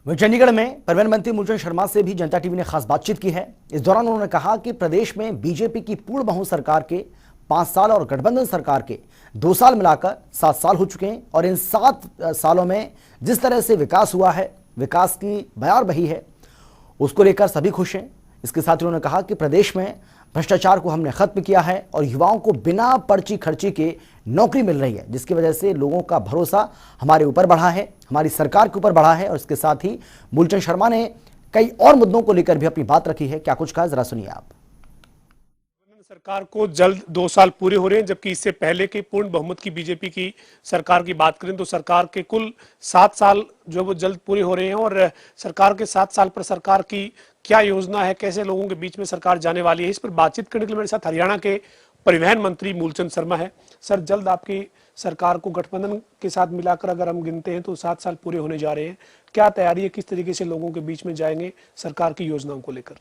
वहीं चंडीगढ़ में परिवहन मंत्री मूलचंद शर्मा से भी जनता टीवी ने खास बातचीत की है। इस दौरान उन्होंने कहा कि प्रदेश में बीजेपी की पूर्ण बहुमत सरकार के 5 साल और गठबंधन सरकार के 2 साल मिलाकर 7 साल हो चुके हैं और इन 7 सालों में जिस तरह से विकास हुआ है, विकास की बयार बही है, उसको लेकर सभी खुश हैं। इसके साथ उन्होंने कहा कि प्रदेश में भ्रष्टाचार को हमने खत्म किया है और युवाओं को बिना पर्ची खर्ची के नौकरी मिल रही है, जिसकी वजह से लोगों का भरोसा हमारे ऊपर बढ़ा है, हमारी सरकार के ऊपर बढ़ा है। और इसके साथ ही मूलचंद शर्मा ने कई और मुद्दों को लेकर भी अपनी बात रखी है। क्या कुछ कहा, जरा सुनिए आप। सरकार को जल्द 2 साल पूरे हो रहे हैं, जबकि इससे पहले के पूर्ण बहुमत की बीजेपी की सरकार की बात करें तो सरकार के कुल 7 साल जो वो जल्द पूरे हो रहे हैं। और सरकार के 7 साल पर सरकार की क्या योजना है, कैसे लोगों के बीच में सरकार जाने वाली है, इस पर बातचीत करने के लिए मेरे साथ हरियाणा के परिवहन मंत्री मूलचंद शर्मा है। सर, जल्द आपकी सरकार को गठबंधन के साथ मिलाकर अगर हम गिनते हैं तो 7 साल पूरे होने जा रहे हैं। क्या तैयारी है, किस तरीके से लोगों के बीच में जाएंगे सरकार की योजनाओं को लेकर?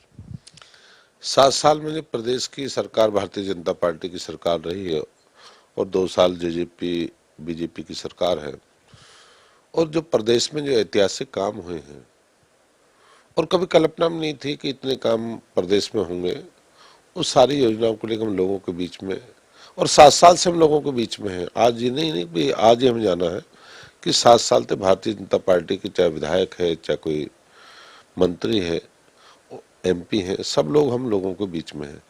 7 साल में जो प्रदेश की सरकार भारतीय जनता पार्टी की सरकार रही है और 2 साल बीजेपी की सरकार है, और जो प्रदेश में जो ऐतिहासिक काम हुए हैं और कभी कल्पना में नहीं थी कि इतने काम प्रदेश में होंगे, उस सारी योजनाओं को लेकर हम लोगों के बीच में, और 7 साल से हम लोगों के बीच में है। आज ये नहीं कि आज ही हमें जाना है कि 7 साल तक भारतीय जनता पार्टी के चाहे विधायक है, चाहे कोई मंत्री है, एमपी हैं, सब लोग हम लोगों के बीच में हैं।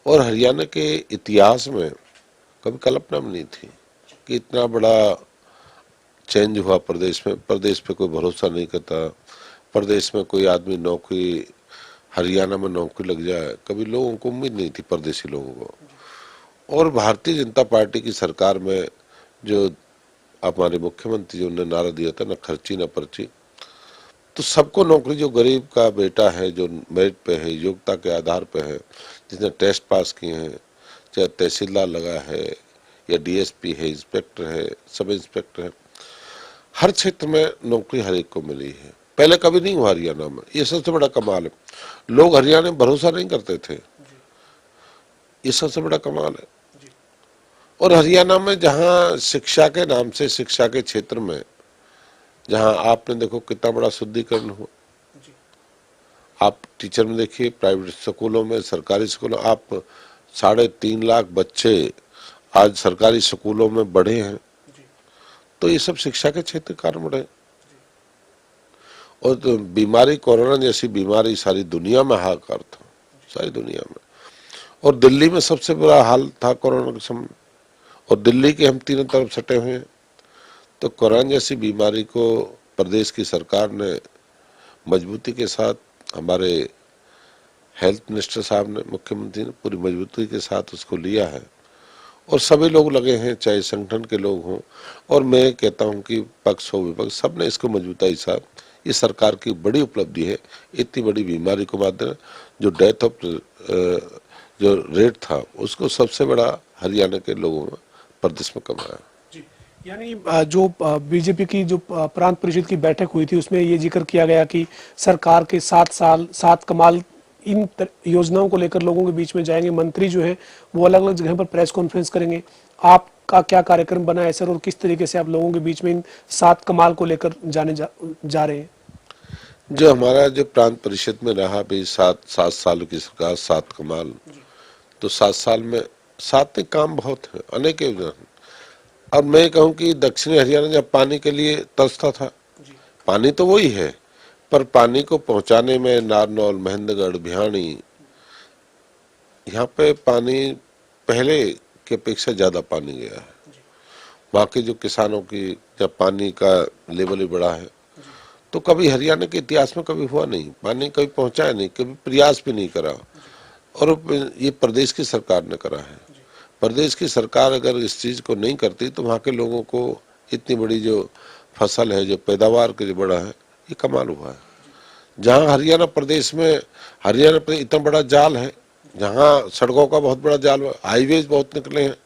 और हरियाणा के इतिहास में कभी कल्पना में नहीं थी कि इतना बड़ा चेंज हुआ प्रदेश में। प्रदेश पे कोई भरोसा नहीं करता, प्रदेश में कोई आदमी नौकरी, हरियाणा में नौकरी लग जाए, कभी लोगों को उम्मीद नहीं थी, परदेशी लोगों को। और भारतीय जनता पार्टी की सरकार में जो हमारे मुख्यमंत्री जो ने नारा दिया था, न खर्ची न पर्ची, तो सबको नौकरी, जो गरीब का बेटा है, जो मेरिट पे है, योग्यता के आधार पे है, जिसने टेस्ट पास किए हैं, चाहे तहसीलदार लगा है या डीएसपी है, इंस्पेक्टर है, सब इंस्पेक्टर है, हर क्षेत्र में नौकरी हर एक को मिली है। पहले कभी नहीं हुआ हरियाणा में, ये सबसे बड़ा कमाल है। लोग हरियाणा में भरोसा नहीं करते थे, ये सबसे बड़ा कमाल है। और हरियाणा में जहाँ शिक्षा के नाम से, शिक्षा के क्षेत्र में जहाँ आपने देखो कितना बड़ा शुद्धिकरण हुआ। आप टीचर में देखिए, प्राइवेट स्कूलों में, सरकारी स्कूलों, आप 3.5 लाख बच्चे आज सरकारी स्कूलों में बढ़े हैं, तो ये सब शिक्षा के क्षेत्र के कारण बढ़े। और तो बीमारी, कोरोना जैसी बीमारी सारी दुनिया में हाहाकार था, सारी दुनिया में। और दिल्ली में सबसे बुरा हाल था कोरोना के समय, और दिल्ली के हम तीनों तरफ सटे हुए हैं। तो कोरोना जैसी बीमारी को प्रदेश की सरकार ने मजबूती के साथ, हमारे हेल्थ मिनिस्टर साहब ने, मुख्यमंत्री ने पूरी मजबूती के साथ उसको लिया है। और सभी लोग लगे हैं, चाहे संगठन के लोग हों, और मैं कहता हूं कि पक्ष हो विपक्ष, सब ने इसको मजबूताई साथ, ये सरकार की बड़ी उपलब्धि है। इतनी बड़ी बीमारी को मात्र जो डेथ ऑफ जो रेट था, उसको सबसे बड़ा हरियाणा के लोगों ने प्रदेश में कमाया। यानी जो बीजेपी की जो प्रांत परिषद की बैठक हुई थी, उसमें ये जिक्र किया गया कि सरकार के 7 साल 7 कमाल, इन योजनाओं को लेकर लोगों के बीच में जाएंगे। मंत्री जो है वो अलग अलग जगह पर प्रेस कॉन्फ्रेंस करेंगे। आपका क्या कार्यक्रम बना है सर, और किस तरीके से आप लोगों के बीच में इन 7 कमाल को लेकर जा रहे हैं? जो हमारा जो प्रांत परिषद में रहा भी 7 साल की सरकार, 7 कमाल, तो 7 साल में 7 काम बहुत है, अनेक योजना। और मैं कहूँ कि दक्षिणी हरियाणा जब पानी के लिए तरसता था, पानी तो वही है, पर पानी को पहुंचाने में नारनौल, महेंद्रगढ़, भिवानी, यहाँ पे पानी पहले की अपेक्षा ज्यादा पानी गया है। वहाँ के जो किसानों की जब पानी का लेवल ही बढ़ा है, तो कभी हरियाणा के इतिहास में कभी हुआ नहीं, पानी कभी पहुंचाया नहीं, कभी प्रयास भी नहीं करा। और ये प्रदेश की सरकार ने करा है। प्रदेश की सरकार अगर इस चीज को नहीं करती तो वहाँ के लोगों को इतनी बड़ी जो फसल है, जो पैदावार के जो बड़ा है, ये कमाल हुआ है। जहाँ हरियाणा प्रदेश में, हरियाणा प्रदेश इतना बड़ा जाल है, जहाँ सड़कों का बहुत बड़ा जाल हुआ, हाईवेज बहुत निकले हैं।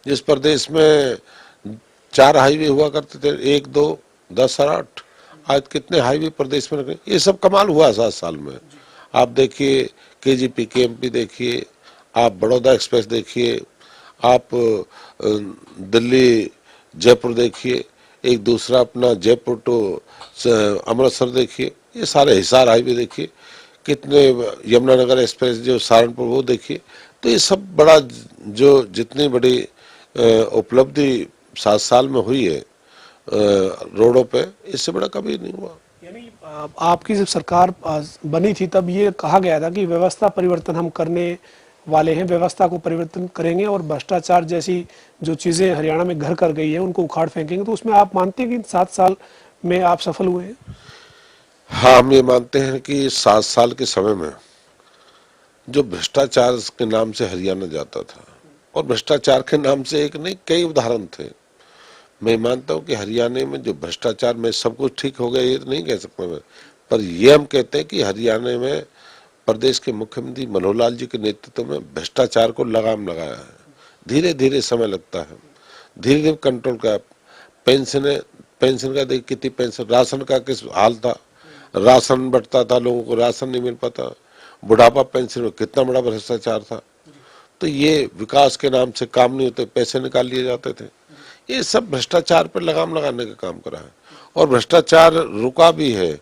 जिस प्रदेश में 4 हाईवे हुआ करते थे, 1, 2, 10 और 8, आज कितने हाईवे प्रदेश में निकले। ये सब कमाल हुआ 7 साल में। आप देखिए केजीपी केएमपी देखिए, आप बड़ौदा एक्सप्रेस देखिए, आप दिल्ली जयपुर देखिए, एक दूसरा अपना जयपुर टू अमृतसर देखिए, ये सारे हिसार हाईवे देखिए, कितने यमुनानगर एक्सप्रेस जो सहारनपुर वो देखिए। तो ये सब बड़ा जो जितनी बड़ी उपलब्धि 7 साल में हुई है रोडों पे, इससे बड़ा कभी नहीं हुआ। यानी आपकी जब सरकार बनी थी तब ये कहा गया था कि व्यवस्था परिवर्तन हम करने वाले हैं, व्यवस्था को परिवर्तन करेंगे और भ्रष्टाचार जैसी जो चीज़ें हरियाणा में घर कर गई है उनको उखाड़ फेंकेंगे। तो उसमें आप मानते हैं कि 7 साल में आप सफल हुए हैं? हाँ, हम ये मानते हैं कि 7 साल के समय में जो भ्रष्टाचार के नाम से हरियाणा जाता था, और भ्रष्टाचार के नाम से एक नहीं कई उदाहरण थे। मैं मानता हूँ कि हरियाणा में जो भ्रष्टाचार में सब कुछ ठीक हो गया ये तो नहीं कह सकता मैं, पर ये हम कहते हैं कि हरियाणा में प्रदेश के मुख्यमंत्री मनोहर लाल जी के नेतृत्व में भ्रष्टाचार को लगाम लगाया है। धीरे धीरे समय लगता है, धीरे धीरे कंट्रोल का। पेंशन का देख कितनी पेंशन, राशन का किस हाल था, राशन बंटता था, लोगों को राशन नहीं मिल पाता, बुढ़ापा पेंशन में कितना बड़ा भ्रष्टाचार था। तो ये विकास के नाम से काम नहीं होते, पैसे निकाल लिए जाते थे। ये सब भ्रष्टाचार पर लगाम लगाने का काम करा है, और भ्रष्टाचार रुका भी है।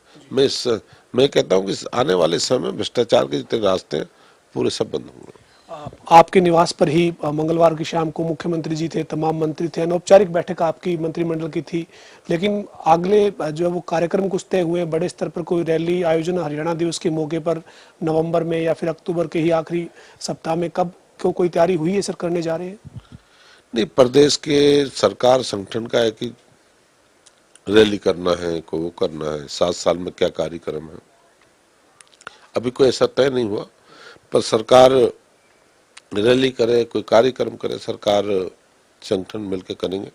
मैं कहता हूँ कि आने वाले समय में भ्रष्टाचार के जितने रास्ते हैं पूरे सब बंद होंगे। आपके निवास पर ही मंगलवार की शाम को मुख्यमंत्री जी थे, तमाम मंत्री थे, अनौपचारिक बैठक आपकी मंत्रिमंडल की थी, लेकिन अगले जो है वो कार्यक्रम कुछ तय हुए, बड़े स्तर पर कोई रैली आयोजन हरियाणा दिवस के मौके पर नवंबर में या फिर अक्टूबर के ही आखिरी सप्ताह में, कब क्यों कोई तैयारी हुई है सर, करने जा रहे हैं? नहीं, प्रदेश के सरकार संगठन का है कि रैली करना है, को वो करना है, 7 साल में क्या कार्यक्रम है अभी कोई ऐसा तय नहीं हुआ, पर सरकार रैली करे, कोई कार्यक्रम करे, सरकार संगठन मिलकर करेंगे।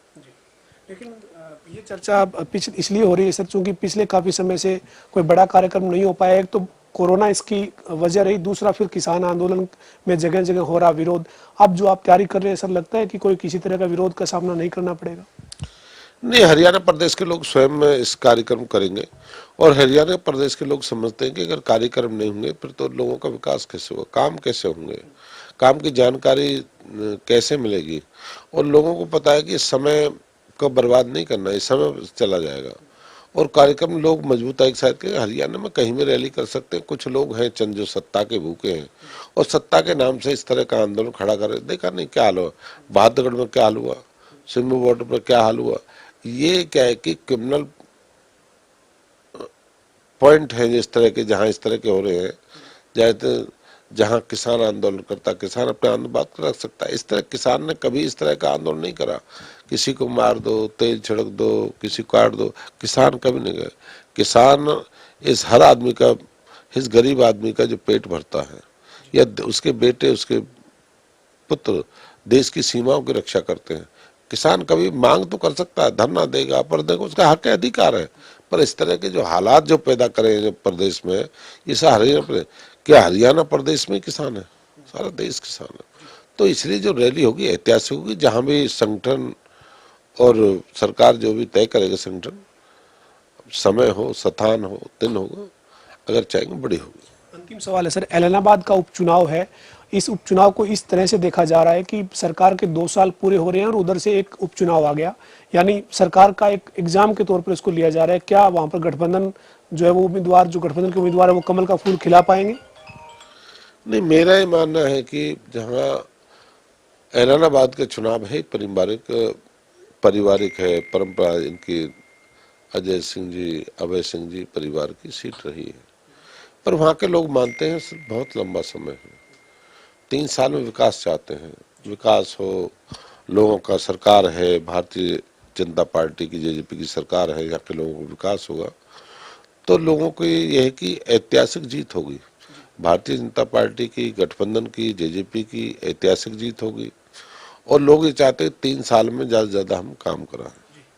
लेकिन ये चर्चा इसलिए हो रही है सर क्योंकि पिछले काफी समय से कोई बड़ा कार्यक्रम नहीं हो पाया। एक तो कोरोना इसकी वजह रही, दूसरा फिर किसान आंदोलन में जगह जगह हो रहा विरोध। अब जो आप तैयारी कर रहे हैं सर, लगता है कि कोई किसी तरह का विरोध का सामना नहीं करना पड़ेगा? नहीं, हरियाणा प्रदेश के लोग स्वयं में इस कार्यक्रम करेंगे, और हरियाणा प्रदेश के लोग समझते हैं कि अगर कार्यक्रम नहीं होंगे फिर तो लोगों का विकास कैसे होगा, काम कैसे होंगे, काम की जानकारी कैसे मिलेगी। और लोगों को पता है कि समय को बर्बाद नहीं करना, इस समय चला जाएगा। और कार्यक्रम लोग मजबूताई के साथ के हरियाणा में कहीं भी रैली कर सकते हैं। कुछ लोग हैं चंद जो सत्ता के भूखे हैं और सत्ता के नाम से इस तरह का आंदोलन खड़ा कर रहे। देखा नहीं क्या हाल हुआ बहादुरगढ़ में, क्या हाल हुआ सिम्बू बॉर्डर पर, क्या हाल हुआ। ये क्या है कि क्रिमिनल पॉइंट है जिस तरह के, जहाँ इस तरह के हो रहे हैं, जहाँ किसान आंदोलन करता, किसान अपने आंदोलन बात रख सकता है। इस तरह किसान ने कभी इस तरह का आंदोलन नहीं करा, किसी को मार दो, तेल छिड़क दो, किसी को काट दो, किसान कभी नहीं गए। किसान इस हर आदमी का, इस गरीब आदमी का जो पेट भरता है, या उसके बेटे, उसके पुत्र देश की सीमाओं की रक्षा करते हैं। किसान कभी मांग तो कर सकता है, धरना देगा, पर देखो उसका हक है, अधिकार है। पर इस तरह के जो हालात जो पैदा करे प्रदेश में, ये हरियाणा, क्या हरियाणा प्रदेश में किसान है, सारा देश किसान है। तो इसलिए जो रैली होगी ऐतिहासिक होगी, जहां भी संगठन और सरकार जो भी तय करेगा, संगठन समय हो, स्थान हो, दिन होगा, अगर चाहेंगे बड़ी होगी। अंतिम सवाल है सर, एलनाबाद का उपचुनाव है, इस उपचुनाव को इस तरह से देखा जा रहा है कि सरकार के 2 साल पूरे हो रहे हैं और उधर से एक उपचुनाव आ गया, यानी सरकार का एक एग्जाम के तौर पर इसको लिया जा रहा है। क्या वहां पर गठबंधन जो है वो उम्मीदवार, जो गठबंधन के उम्मीदवार है वो कमल का फूल खिला पाएंगे? नहीं, मेरा ये मानना है कि जहाँ एलनाबाद का चुनाव है पारिवारिक है, परंपरा इनकी अजय सिंह जी, अभय सिंह जी परिवार की सीट रही है, पर वहाँ के लोग मानते हैं बहुत लंबा समय है, 3 साल में विकास चाहते हैं, विकास हो, लोगों का सरकार है, भारतीय जनता पार्टी की, जेजेपी की सरकार है, यहाँ के लोगों को विकास होगा। तो लोगों को ये है कि ऐतिहासिक जीत होगी, भारतीय जनता पार्टी की, गठबंधन की, जेजेपी की ऐतिहासिक जीत होगी, और लोग ये चाहते हैं 3 साल में ज़्यादा से ज़्यादा हम काम कराएं।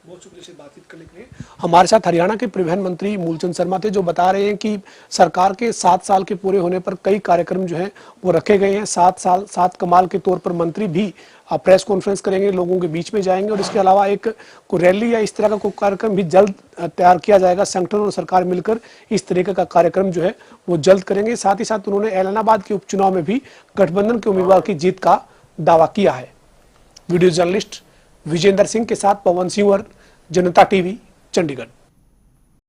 बहुत शुक्रिया से बातचीत करने के लिए। हमारे साथ हरियाणा के परिवहन मंत्री मूलचंद शर्मा थे, जो बता रहे हैं कि सरकार के 7 साल के पूरे होने पर कई कार्यक्रम जो हैं वो रखे गए हैं। 7 कमाल के तौर पर मंत्री भी प्रेस कॉन्फ्रेंस करेंगे, लोगों के बीच में जाएंगे, और इसके अलावा एक कोई रैली या इस तरह का कोई कार्यक्रम भी जल्द तैयार किया जाएगा। संगठन और सरकार मिलकर इस तरीके का कार्यक्रम जो है वो जल्द करेंगे। साथ ही साथ उन्होंने एलनाबाद के उपचुनाव में भी गठबंधन के उम्मीदवार की जीत का दावा किया है। वीडियो जर्नलिस्ट विजेंद्र सिंह के साथ पवन सिंह, जनता टीवी, चंडीगढ़।